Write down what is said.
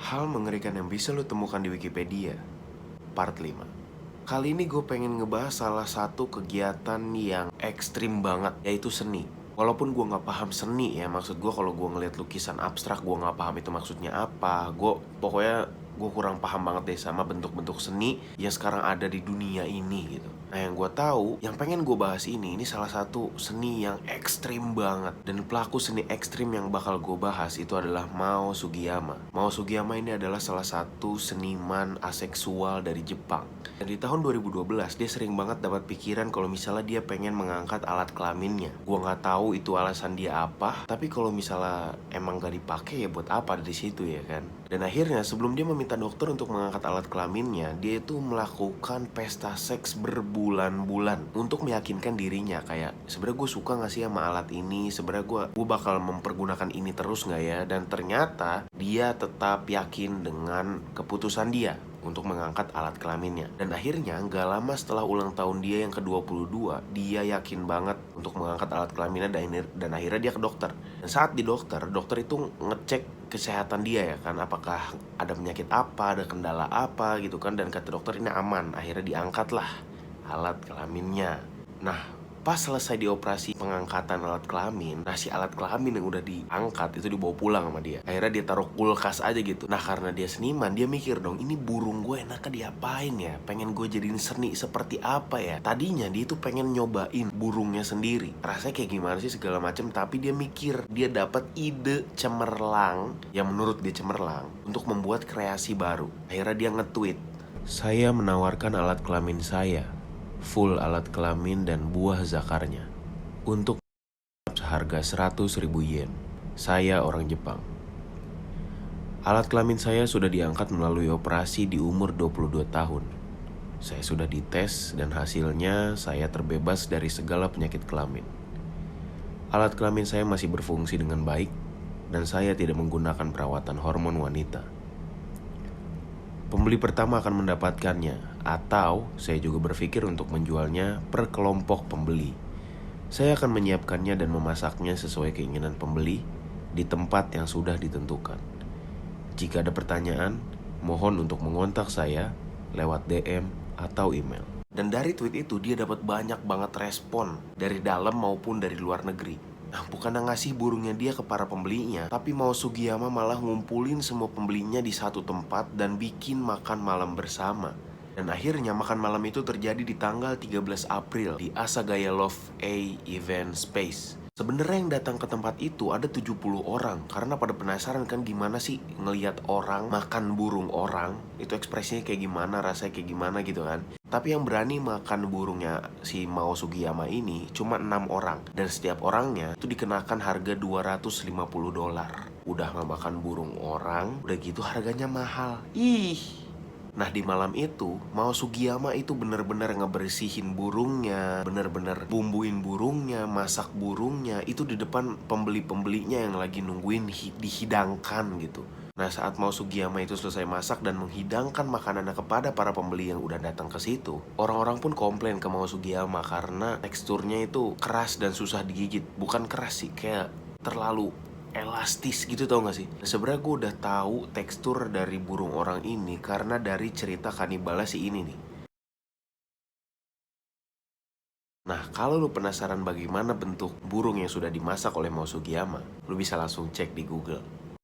Hal mengerikan yang bisa lo temukan di Wikipedia, part 5. Kali ini gue pengen ngebahas salah satu kegiatan yang ekstrim banget, yaitu seni. Walaupun gue gak paham seni ya, maksud gue kalau gue ngeliat lukisan abstrak, gue gak paham itu maksudnya apa. Gue kurang paham banget deh sama bentuk-bentuk seni yang sekarang ada di dunia ini gitu. Nah yang gue tahu, yang pengen gue bahas ini salah satu seni yang ekstrim banget. Dan pelaku seni ekstrim yang bakal gue bahas itu adalah Mao Sugiyama. Mao Sugiyama ini adalah salah satu seniman aseksual dari Jepang. Dan di tahun 2012 dia sering banget dapat pikiran kalau misalnya dia pengen mengangkat alat kelaminnya. Gue nggak tahu itu alasan dia apa, tapi kalau misalnya emang gak dipakai ya buat apa di situ ya kan. Dan akhirnya sebelum dia meminta dokter untuk mengangkat alat kelaminnya, dia itu melakukan pesta seks berbulan-bulan untuk meyakinkan dirinya kayak sebenarnya gue suka gak sih sama alat ini, sebenarnya gue bakal mempergunakan ini terus gak ya. Dan ternyata dia tetap yakin dengan keputusan dia untuk mengangkat alat kelaminnya. Dan akhirnya gak lama setelah ulang tahun dia yang ke-22, dia yakin banget untuk mengangkat alat kelaminnya dan akhirnya dia ke dokter. Dan saat di dokter itu ngecek kesehatan dia ya kan, apakah ada penyakit apa, ada kendala apa gitu kan. Dan kata dokter ini aman, akhirnya diangkatlah alat kelaminnya. Nah pas selesai dioperasi pengangkatan alat kelamin, nah si alat kelamin yang udah diangkat itu dibawa pulang sama dia. Akhirnya dia taruh kulkas aja gitu. Nah karena dia seniman, dia mikir dong, ini burung gue enaknya diapain ya, pengen gue jadiin seni seperti apa ya. Tadinya dia tuh pengen nyobain burungnya sendiri, rasanya kayak gimana sih segala macam. Tapi dia mikir, dia dapat ide cemerlang, yang menurut dia cemerlang, untuk membuat kreasi baru. Akhirnya dia nge-tweet, "Saya menawarkan alat kelamin saya, full alat kelamin dan buah zakarnya, untuk seharga 100.000 yen. Saya orang Jepang. Alat kelamin saya sudah diangkat melalui operasi di umur 22 tahun. Saya sudah dites dan hasilnya saya terbebas dari segala penyakit kelamin. Alat kelamin saya masih berfungsi dengan baik dan saya tidak menggunakan perawatan hormon wanita. Pembeli pertama akan mendapatkannya, atau saya juga berpikir untuk menjualnya per kelompok pembeli. Saya akan menyiapkannya dan memasaknya sesuai keinginan pembeli di tempat yang sudah ditentukan. Jika ada pertanyaan, mohon untuk mengontak saya lewat DM atau email." Dan dari tweet itu dia dapat banyak banget respon dari dalam maupun dari luar negeri. Nah, bukan ngasih burungnya dia ke para pembelinya, tapi Mao Sugiyama malah ngumpulin semua pembelinya di satu tempat dan bikin makan malam bersama. Dan akhirnya makan malam itu terjadi di tanggal 13 April di Asagaya Love A Event Space. Sebenarnya yang datang ke tempat itu ada 70 orang, karena pada penasaran kan gimana sih ngelihat orang makan burung orang, itu ekspresinya kayak gimana, rasanya kayak gimana gitu kan. Tapi yang berani makan burungnya si Mao Sugiyama ini cuma 6 orang, dan setiap orangnya itu dikenakan harga $250. Udah gak makan burung orang, udah gitu harganya mahal. Nah di malam itu, Mao Sugiyama itu bener-bener ngebersihin burungnya, bener-bener bumbuin burungnya, masak burungnya, itu di depan pembeli-pembelinya yang lagi nungguin dihidangkan gitu. Nah saat Mao Sugiyama itu selesai masak dan menghidangkan makanannya kepada para pembeli yang udah datang ke situ, orang-orang pun komplain ke Mao Sugiyama karena teksturnya itu keras dan susah digigit. Bukan keras sih, kayak terlalu elastis gitu, tau gak sih? Sebenarnya gue udah tahu tekstur dari burung orang ini karena dari cerita kanibalnya si ini nih. Nah, kalau lu penasaran bagaimana bentuk burung yang sudah dimasak oleh Mao Sugiyama, lu bisa langsung cek di Google.